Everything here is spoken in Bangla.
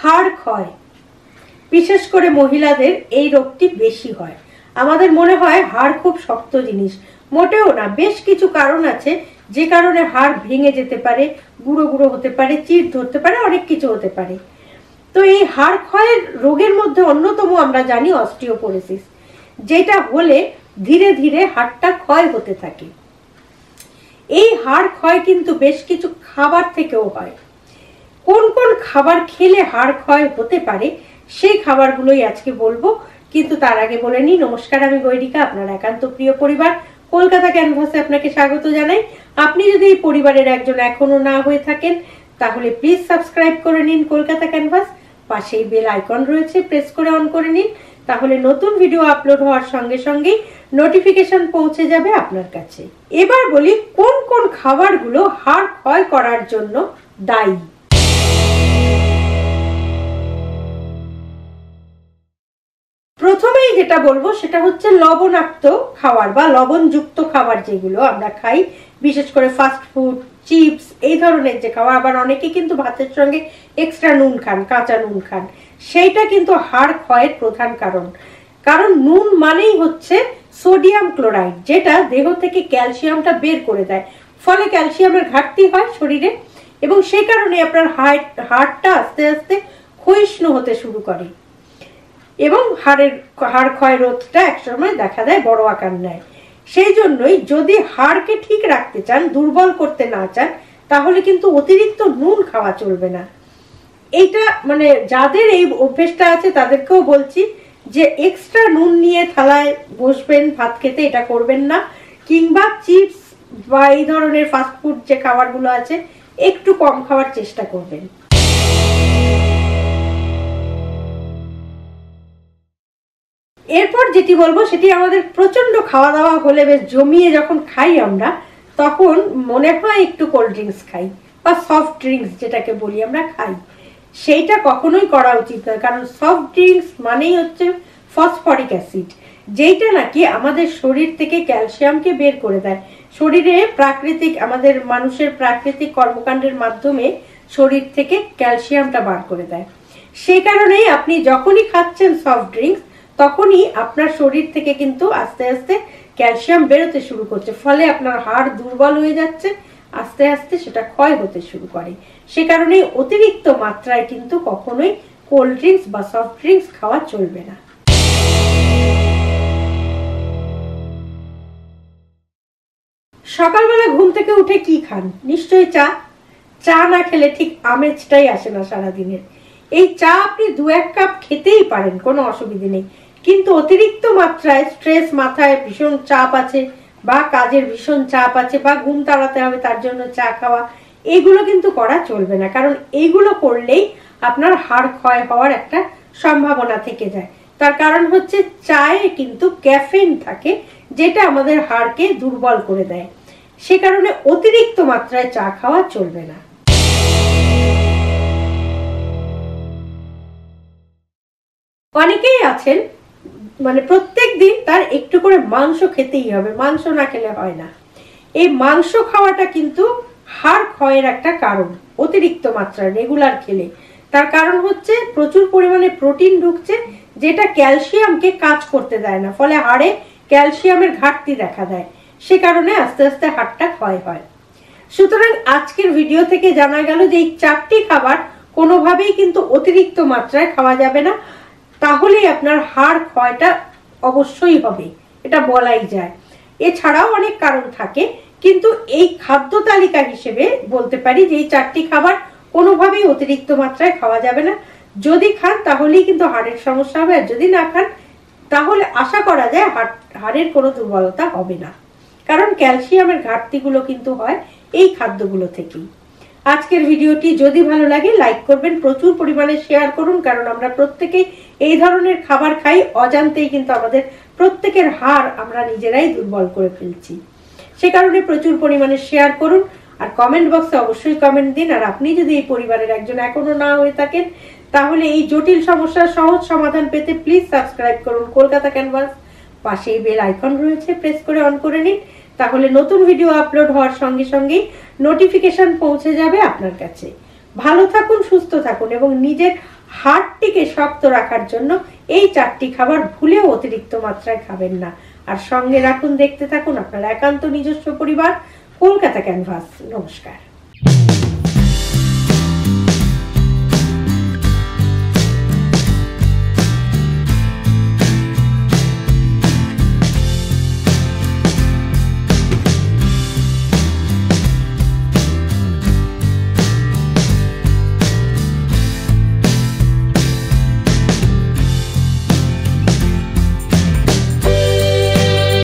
হাড় ক্ষয়, বিশেষ করে মহিলাদের এই রোগটি বেশি হয়। আমাদের মনে হয় হাড় খুব শক্ত জিনিস, মোটেও না। বেশ কিছু কারণ আছে যে কারণে হাড় ভেঙে যেতে পারে, গুঁড়ো গুঁড়ো হতে পারে, চিড় ধরতে পারে, অনেক কিছু হতে পারে। তো এই হাড় ক্ষয়ের রোগের মধ্যে অন্যতম আমরা জানি অস্টিওপোরোসিস, যেটা হলে ধীরে ধীরে হাড়টা ক্ষয় হতে থাকে। এই হাড় ক্ষয় কিন্তু বেশ কিছু খাবার থেকেও হয়। কোন কোন খাবার খেলে হাড় ক্ষয় হতে পারে সেই খাবারগুলোই আজকে বলবো। কিন্তু তার আগে বলে নিই, নমস্কার, আমি গৈরিকা, আপনার একান্ত প্রিয় পরিবার কলকাতা ক্যানভাসে আপনাকে স্বাগত জানাই। আপনি যদি এই পরিবারের একজন এখনো না হয়ে থাকেন তাহলে প্লিজ সাবস্ক্রাইব করে নিন কলকাতা ক্যানভাস। পাশেই বেল আইকন রয়েছে, প্রেস করে অন করে নিন, তাহলে নতুন ভিডিও আপলোড হওয়ার সঙ্গে সঙ্গেই নোটিফিকেশন পৌঁছে যাবে আপনার কাছে। এবার বলি কোন কোন খাবারগুলো হাড় ক্ষয় করার জন্য দায়ী। প্রথমেই যেটা বলবো সেটা হচ্ছে লবণাক্ত খাবার বা লবণযুক্ত খাবার যেগুলো আমরা খাই, বিশেষ করে ফাস্ট ফুড, চিপস, এই ধরনের যে খাবার। আবার অনেকে কিন্তু ভাতের সঙ্গে এক্সট্রা নুন খান, কাঁচা নুন খান, সেইটা কিন্তু হাড় ক্ষয়ের প্রধান কারণ। কারণ নুন মানেই হচ্ছে সোডিয়াম ক্লোরাইড, যেটা দেহ থেকে ক্যালসিয়ামটা বের করে দেয়, ফলে ক্যালসিয়ামের ঘাটতি হয় শরীরে, এবং সেই কারণে আপনার হাড়টা আস্তে আস্তে ক্ষয়িষ্ণু হতে শুরু করে এবং হাড় ক্ষয় রোধটা একসময় দেখা দেয়, বড় আকার নেয়। সেই জন্যই যদি হাড়কে ঠিক রাখতে চান, দুর্বল করতে না চান, তাহলে কিন্তু অতিরিক্ত নুন খাওয়া চলবে না। এইটা মানে যাদের এই অভ্যেসটা আছে তাদেরকেও বলছি যে এক্সট্রা নুন নিয়ে থালায় বসবেন ভাত খেতে, এটা করবেন না। কিংবা চিপস বা এই ধরনের ফাস্টফুড যে খাবারগুলো আছে একটু কম খাওয়ার চেষ্টা করবেন। এরপর যেটি বলবো সেটি আমাদের প্রচন্ড খাওয়া দাওয়া হলে, বেশ জমিয়ে যখন খাই আমরা, তখন মনে হয় একটু কোল্ড ড্রিঙ্কস খাই বা সফট ড্রিঙ্কস যেটাকে বলি আমরা খাই। সেইটা কখনোই করা উচিত নয়, কারণ সফট ড্রিঙ্কস মানেই হচ্ছে ফসফরিক অ্যাসিড, যেটা নাকি আমাদের শরীর থেকে ক্যালসিয়ামকে বের করে দেয়। শরীরে প্রাকৃতিক, আমাদের মানুষের প্রাকৃতিক কর্মকাণ্ডের মাধ্যমে শরীর থেকে ক্যালসিয়ামটা বার করে দেয়। সেই কারণেই আপনি যখনই খাচ্ছেন সফট ড্রিঙ্কস, তখনই আপনার শরীর থেকে কিন্তু আস্তে আস্তে ক্যালসিয়াম বেরোতে শুরু করছে, ফলে আপনার হাড় দুর্বল হয়ে যাচ্ছে, আস্তে আস্তে সেটা ক্ষয় হতে শুরু করে। সে কারণে অতিরিক্ত মাত্রায় কিন্তু কখনোই কোল্ড ড্রিঙ্কস বা সফট ড্রিঙ্কস খাওয়া চলবে না। সকালবেলা ঘুম থেকে উঠে কি খান? নিশ্চয়ই চা। চা না খেলে ঠিক আমেজটাই আসে না সারাদিনের। এই চা আপনি 2-1 কাপ খেতেই পারেন, কোনো অসুবিধা নেই, কিন্তু অতিরিক্ত মাত্রায় স্ট্রেস, মাথায় ভীষণ চাপ আছে বা কাজের ভীষণ চাপ আছে বা ঘুম তাড়াতে হবে তার জন্য চা খাওয়া, এগুলো কিন্তু করা চলবে না। কারণ এইগুলো করলেই আপনার হাড় ক্ষয় হওয়ার একটা সম্ভাবনা থেকে যায়। তার কারণ হচ্ছে চায়ে কিন্তু ক্যাফেইন থাকে, যেটা আমাদের হাড়কে দুর্বল করে দেয়। সে কারণে অতিরিক্ত মাত্রায় চা খাওয়া চলবে না। অনেকেই আছেন মানে প্রত্যেক দিন তার একটু করে মাংস খেতেই হবে, মাংস না খেলে হয় না। এই মাংস খাওয়াটা কিন্তু হাড় ক্ষয়ের একটা কারণ, অতিরিক্ত মাত্রায় রেগুলার খেলে। তার কারণ হচ্ছে প্রচুর পরিমাণে প্রোটিন ঢুকছে, যেটা ক্যালসিয়ামকে কাজ করতে দেয় না, ফলে হাড়ে ক্যালসিয়ামের ঘাটতি দেখা দেয়। সে কারণে আস্তে আস্তে হাড়টা ক্ষয় হয়। সুতরাং আজকের ভিডিও থেকে জানা গেল যে এই 4টি খাবার কোনোভাবেই কিন্তু অতিরিক্ত মাত্রায় খাওয়া যাবে না, তাহলেই আপনার হাড় ক্ষয়টা অবশ্যই হবে, এটা বলাই যায়। এছাড়াও অনেক কারণ থাকে, কিন্তু এই খাদ্য তালিকা হিসেবে বলতে পারি যে এই 4টি খাবার কোনোভাবেই অতিরিক্ত মাত্রায় খাওয়া যাবে না। যদি খান তাহলেই কিন্তু হাড়ের সমস্যা হবে, আর যদি না খান তাহলে আশা করা যায় হাড়ের কোনো দুর্বলতা হবে না, কারণ ক্যালসিয়ামের ঘাটতিগুলো কিন্তু হয় এই খাদ্যগুলো থেকেই। আজকের ভিডিওটি যদি ভালো লাগে লাইক করবেন, প্রচুর পরিমাণে শেয়ার করুন, কারণ আমরা প্রত্যেকেই এই ধরনের খাবার খাই, অজান্তেই কিন্তু আমাদের প্রত্যেকের হাড় আমরা নিজেরাই দুর্বল করে ফেলছি। সে কারণে প্রচুর পরিমাণে শেয়ার করুন, আর কমেন্ট বক্সে অবশ্যই কমেন্ট দিন। আর আপনি যদি এই পরিবারের একজন এখনো না হয়ে থাকেন, তাহলে এই জটিল সমস্যার সহজ সমাধান পেতে প্লিজ সাবস্ক্রাইব করুন কলকাতা ক্যানভাস। পাশেই বেল আইকন রয়েছে, প্রেস করে অন করে নিন, তাহলে নতুন ভিডিও আপলোড হওয়ার সঙ্গে সঙ্গেই নোটিফিকেশন পৌঁছে যাবে আপনার কাছে। ভালো থাকুন, সুস্থ থাকুন এবং নিজের হার্টটিকে শক্ত রাখার জন্য এই 4টি খাবার ভুলেও অতিরিক্ত মাত্রায় খাবেন না। আর সঙ্গে রাখুন, দেখতে থাকুন আপনার একান্ত নিজস্ব পরিবার কলকাতা ক্যানভাস। নমস্কার।